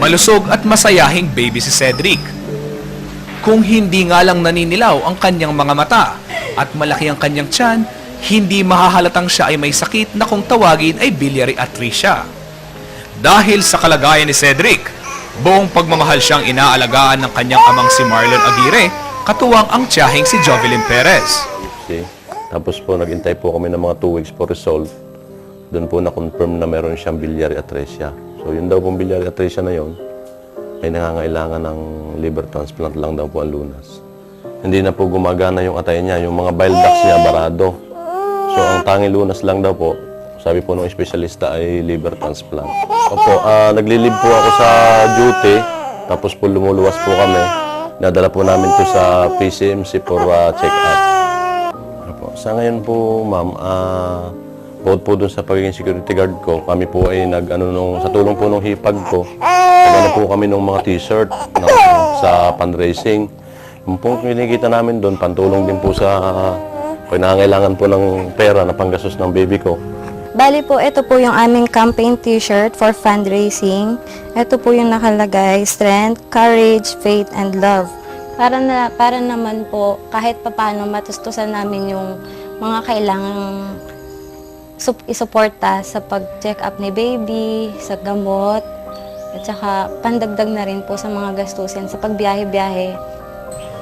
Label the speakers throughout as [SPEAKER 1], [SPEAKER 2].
[SPEAKER 1] Malusog at masayahing baby si Cedric. Kung hindi nga lang naninilaw ang kanyang mga mata at malaki ang kanyang tiyan, hindi mahahalatang siya ay may sakit na kung tawagin ay biliary atresia. Dahil sa kalagayan ni Cedric, buong pagmamahal siyang inaalagaan ng kanyang amang si Marlon Aguirre, katuwang ang tiyahing si Jovelyn Perez.
[SPEAKER 2] Tapos po, naghintay po kami ng mga 2 weeks for result. Doon po na-confirm na meron siyang biliary atresia. So, yun daw pong biliary atresia na yun, ay nangangailangan ng liver transplant lang daw po ang lunas. Hindi na po gumagana yung atay niya, yung mga bile ducts niya barado. So, ang tanging lunas lang daw po, sabi po ng espesyalista ay liver transplant. Opo, naglilib po ako sa duty, tapos po lumuluwas po kami. Nadala po namin to sa PCMC for check-up. Opo, sa ngayon po, ma'am, bukod po dun sa pagiging security guard ko, kami po ay sa tulong po ng hipag ko, nag po kami ng mga t-shirt sa fundraising. Yung pong kinikita namin doon, pantulong din po sa pangangailangan po ng pera na panggastos ng baby ko.
[SPEAKER 3] Bali po, ito po yung aming campaign t-shirt for fundraising. Ito po yung nakalagay, strength, courage, faith, and love. Para naman po, kahit papaano matustusan namin yung mga kailangang isuporta sa pag-check up ni baby, sa gamot, at saka pandagdag na rin po sa mga gastusin sa pagbiyahe-biyahe.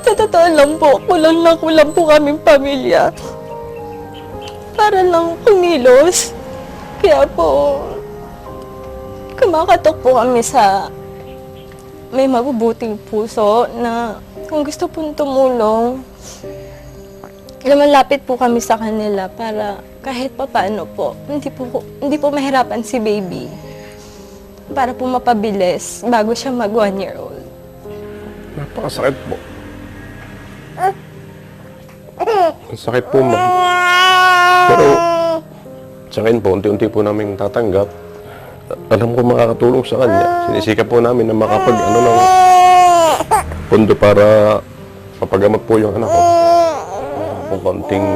[SPEAKER 4] Sa totoo lang po, kulang po kaming pamilya. Para lang kumilos. Kaya po, kumakatok po kami sa may mabubuting puso na kung gusto pong tumulong, lumalapit po kami sa kanila para kahit papaano po, hindi po mahirapan si baby. Para po mapabilis bago siya mag 1 year old.
[SPEAKER 2] Napakasakit po. Ang sakit po, ma'am. Pero sa ngayon po, unti-unti po namin tatanggap. Alam ko makakatulong sa kanya. Sinisikap po namin na ng pondo para papagamot po yung anak ko. Kung konting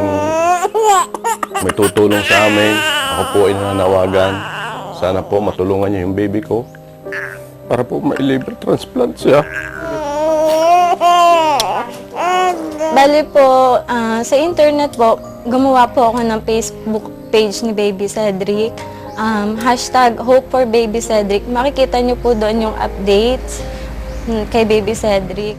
[SPEAKER 2] may tutulong sa amin, ako po ay nananawagan. Sana po matulungan niyo yung baby ko para po may liver transplant siya.
[SPEAKER 3] Bali po, sa internet po, gumawa po ako ng Facebook page ni Baby Cedric. Hashtag Hope for Baby Cedric. Makikita niyo po doon yung updates kay Baby Cedric.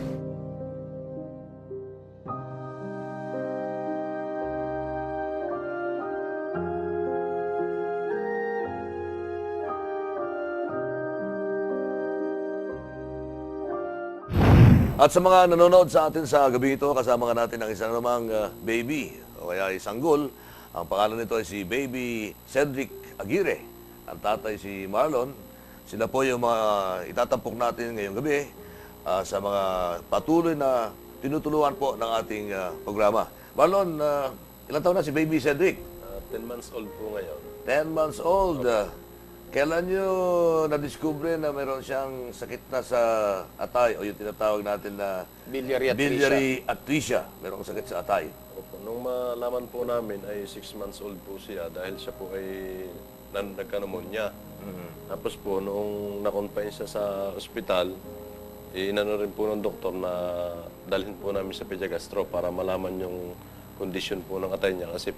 [SPEAKER 5] At sa mga nanonood sa atin sa gabi ito, kasama nga natin ang isa namang baby, o kaya sanggol. Ang pangalan nito ay si Baby Cedric Aguirre. Ang tatay si Marlon. Sila po yung mga itatampok natin ngayong gabi sa mga patuloy na tinutulungan po ng ating programa. Marlon, ilang taon na si Baby Cedric?
[SPEAKER 2] 10 months old po ngayon.
[SPEAKER 5] 10 months old. Kailan nyo na-discover na mayroon siyang sakit na sa atay o yung tinatawag natin na biliary atresia? Mayroong sakit sa atay.
[SPEAKER 2] Opo, nung malaman po namin ay 6 months old po siya dahil siya po ay nagka-pneumonia. Tapos po, noong na-confine siya sa ospital, inano rin po ng doktor na dalhin po namin sa pediagastro para malaman yung kondisyon po ng atay niya kasi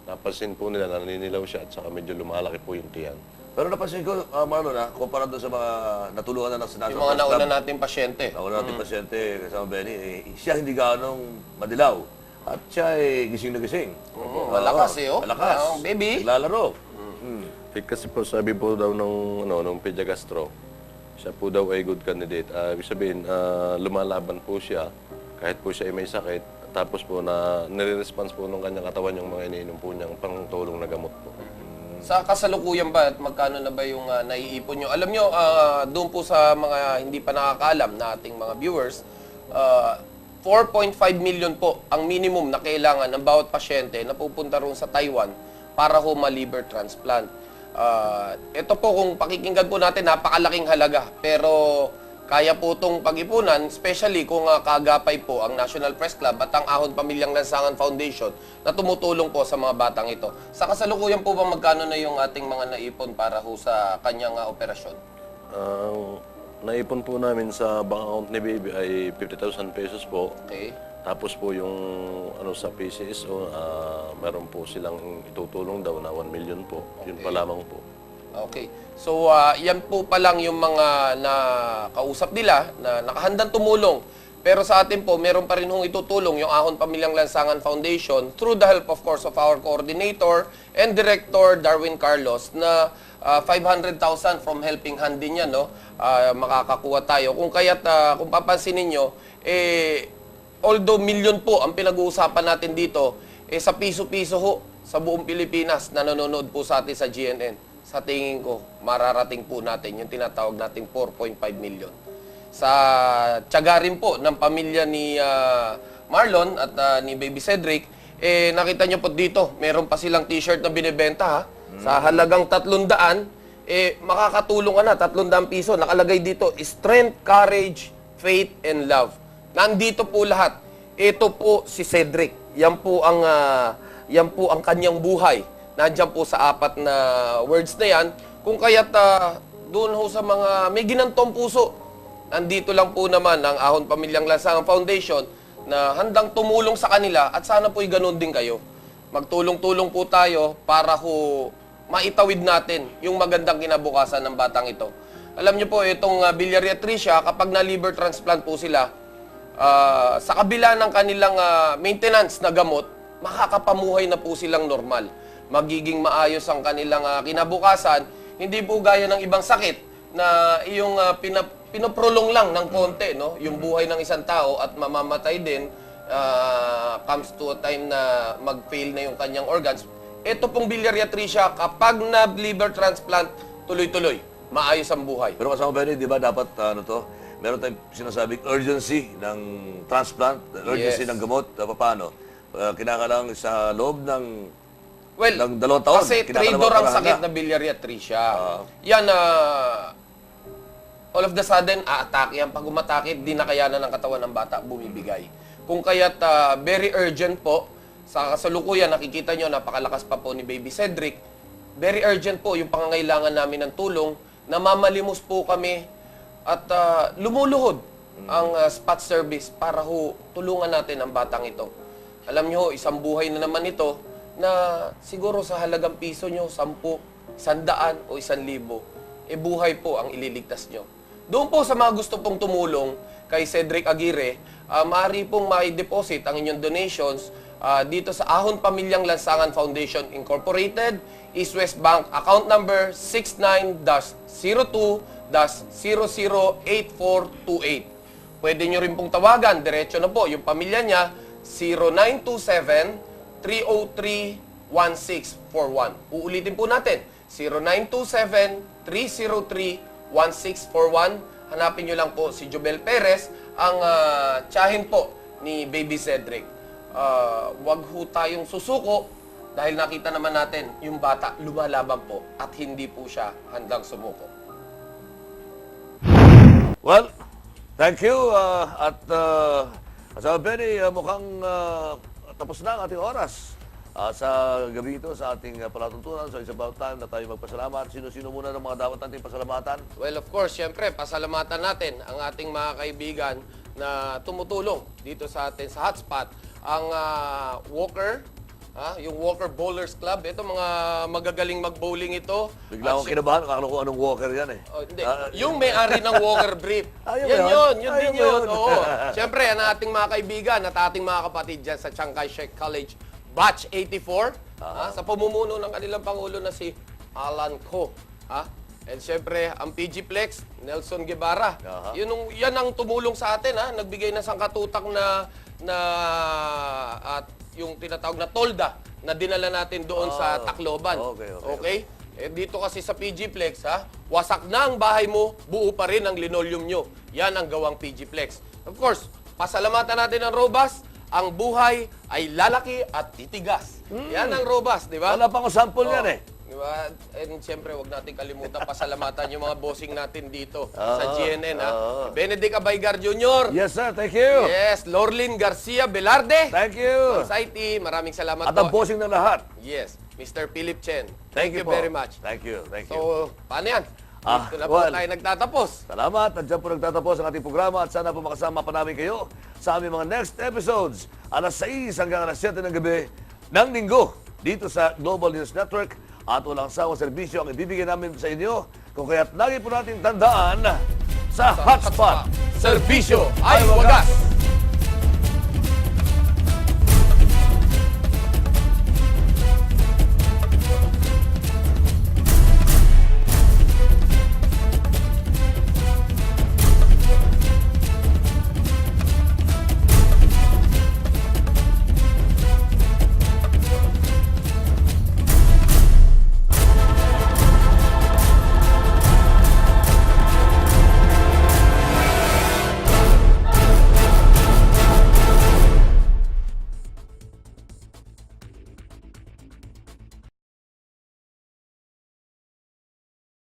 [SPEAKER 2] napansin po nila na naninilaw siya at saka medyo lumalaki po yung tiyan.
[SPEAKER 5] Pero napansin ko, Marlon, kumpara doon sa mga natulungan na ng
[SPEAKER 6] Yung mga nauna nating pasyente.
[SPEAKER 5] Nauna nating pasyente kasama Benny, siya hindi ganong madilaw. At siya ay gising na gising.
[SPEAKER 6] Malakas oh.
[SPEAKER 5] Malakas.
[SPEAKER 6] Baby.
[SPEAKER 5] Naglalaro.
[SPEAKER 2] Kasi po sabi po daw ng pediagastro, siya po daw ay good candidate. Ibig sabihin, lumalaban po siya kahit po siya ay may sakit. Tapos po nire-response po ng kanyang katawan yung mga iniinom po niyang pangtulong na gamot po.
[SPEAKER 6] Sa kasalukuyan ba at magkano na ba yung naiipon nyo? Alam nyo, doon po sa mga hindi pa nakakaalam na ating mga viewers, 4.5 million po ang minimum na kailangan ng bawat pasyente na pupunta roon sa Taiwan para ho ma-liver transplant. Ito po kung pakikinggan po natin, napakalaking halaga. Pero kaya po itong pag-ipunan, especially kung kaagapay po ang National Press Club at ang Ahon Pamilyang Lansangan Foundation na tumutulong po sa mga batang ito. Sa kasalukuyan po ba magkano na yung ating mga naipon para ho sa kanyang operasyon?
[SPEAKER 2] naipon po namin sa bank account ni Baby ay 50,000 pesos po.
[SPEAKER 6] Okay.
[SPEAKER 2] Tapos po yung sa PCSO, meron po silang itutulong daw na 1 million po. Yun pa lamang po.
[SPEAKER 6] Okay. So, yan po pa lang yung mga nakausap nila na nakahandang tumulong. Pero sa atin po, meron pa rin hong itutulong yung Ahon Pamilyang Lansangan Foundation through the help, of course, of our coordinator and director, Darwin Carlos, na 500,000 from Helping Hand din yan, no? Makakakuha tayo. Kung kaya't, kung papansinin nyo, although million po ang pinag-uusapan natin dito, sa piso-piso ho sa buong Pilipinas na nanonood po sa atin sa GNN. Sa tingin ko, mararating po natin yung tinatawag nating 4.5 million. Sa tiyaga rin po ng pamilya ni Marlon at ni Baby Cedric, nakita nyo po dito, meron pa silang t-shirt na binibenta ha. Sa halagang 300, makakatulong ka na, 300 piso. Nakalagay dito, strength, courage, faith, and love. Nandito po lahat. Ito po si Cedric. Yan po ang kanyang buhay. Nandiyan po sa 4 na words na yan. Kung kaya't doon ho sa mga may ginantong puso, nandito lang po naman ang Ahon Pamilyang Lansangan Foundation na handang tumulong sa kanila at sana po'y ganun din kayo. Magtulong-tulong po tayo para ho maitawid natin yung magandang kinabukasan ng batang ito. Alam niyo po, itong biliary atresia, kapag na-liver transplant po sila, sa kabila ng kanilang maintenance na gamot, makakapamuhay na po silang normal. Magiging maayos ang kanilang kinabukasan, hindi po gaya ng ibang sakit na iyong pinoprolong lang ng konti, no? Yung buhay ng isang tao at mamamatay din comes to a time na mag-fail na yung kanyang organs. Ito pong biliary atresia, kapag na-liver transplant, tuloy-tuloy, maayos ang buhay.
[SPEAKER 5] Pero kasama ba di ba dapat meron tayong sinasabing urgency ng transplant, urgency
[SPEAKER 6] Yes.
[SPEAKER 5] ng gamot, paano? Kinakailangan sa loob ng
[SPEAKER 6] Well,
[SPEAKER 5] ng 2 taon.
[SPEAKER 6] kasi
[SPEAKER 5] kinakailangan
[SPEAKER 6] traitor ang
[SPEAKER 5] para
[SPEAKER 6] sakit
[SPEAKER 5] handa.
[SPEAKER 6] na biliary atresia. Yan, all of the sudden, aatake yan. Pag umatake, di nakayanan ng katawan ng bata, bumibigay. Kung kaya't very urgent po, sa kasalukuyan, nakikita nyo, napakalakas pa po ni Baby Cedric, very urgent po yung pangangailangan namin ng tulong, namamalimos po kami at lumuluhod ang spot service para ho tulungan natin ang batang ito. Alam nyo, isang buhay na naman ito na siguro sa halagang piso nyo, 10, 100 o 1,000, buhay po ang ililigtas nyo. Doon po sa mga gusto pong tumulong kay Cedric Aguirre, maaari pong ma-deposit ang inyong donations dito sa Ahon Pamilyang Lansangan Foundation Incorporated, East West Bank, account number 69-02-008428. Pwede nyo rin pong tawagan, diretso na po, yung pamilya niya, 0927-303-1641. Uulitin po natin, 0927-303-1641. Hanapin nyo lang po si Jobel Perez, ang tiyahin po ni Baby Cedric. Wag ho tayong susuko dahil nakita naman natin yung bata lumalaban po at hindi po siya handang sumuko.
[SPEAKER 5] Well, thank you. Kasama Benny, mukhang tapos na ang ating oras. Sa gabi ito, sa ating palatuntunan, so it's about time na tayo magpasalamat. Sino-sino muna ng mga dapat nating pasalamatan?
[SPEAKER 6] Well, of course, syempre, pasalamatan natin ang ating mga kaibigan na tumutulong dito sa atin sa hotspot. Ang Walker, yung Walker Bowlers Club. Ito, mga magagaling mag-bowling ito.
[SPEAKER 5] Bigla akong kinabahan, akala ko anong walker yan eh.
[SPEAKER 6] Hindi. Yung may-ari ng Walker Brief.
[SPEAKER 5] Yun
[SPEAKER 6] Yun
[SPEAKER 5] ba
[SPEAKER 6] din
[SPEAKER 5] yun?
[SPEAKER 6] yun. Oo. Siyempre, ang ating mga kaibigan at ating mga kapatid dyan sa Chiang Kai-shek College, Batch 84, sa pamumuno ng kanilang Pangulo na si Alan Ko. And siyempre, ang PG Plex, Nelson Guevara. Yan ang tumulong sa atin. Nagbigay na sangkatutak na at yung tinatawag na tolda na dinala natin doon sa Tacloban. Okay? Dito kasi sa PG Plex, wasak na ang bahay mo, buo pa rin ang linoleum nyo. Yan ang gawang PG Plex. Of course, pasalamatan natin ang Robas. Ang buhay ay lalaki at titigas. Yan ang Robas, di ba?
[SPEAKER 5] Wala pa akong sample yan eh.
[SPEAKER 6] Di ba? And siyempre, huwag natin kalimutan pasalamatan yung mga bossing natin dito sa GNN. Benedict Abaygar Jr.
[SPEAKER 5] Yes, sir. Thank you.
[SPEAKER 6] Yes, Lorlin Garcia Velarde.
[SPEAKER 5] Thank you.
[SPEAKER 6] Society, maraming salamat
[SPEAKER 5] At ang
[SPEAKER 6] po.
[SPEAKER 5] bossing ng lahat.
[SPEAKER 6] Yes, Mr. Philip Chen.
[SPEAKER 5] Thank you
[SPEAKER 6] you
[SPEAKER 5] po.
[SPEAKER 6] very much.
[SPEAKER 5] Thank you. Thank you.
[SPEAKER 6] So, paano yan? Ito na po
[SPEAKER 5] well,
[SPEAKER 6] tayo nagtatapos.
[SPEAKER 5] salamat. At dyan po nagtatapos ang ating programa at sana po makasama pa namin kayo sa aming mga next episodes. Alas 6 hanggang alas 7 ng gabi ng linggo dito sa Global News Network. At walang sawang serbisyo ang ibibigay namin sa inyo. Kung kaya't lagi po natin tandaan sa Hotspot,
[SPEAKER 6] Serbisyo ay wagas!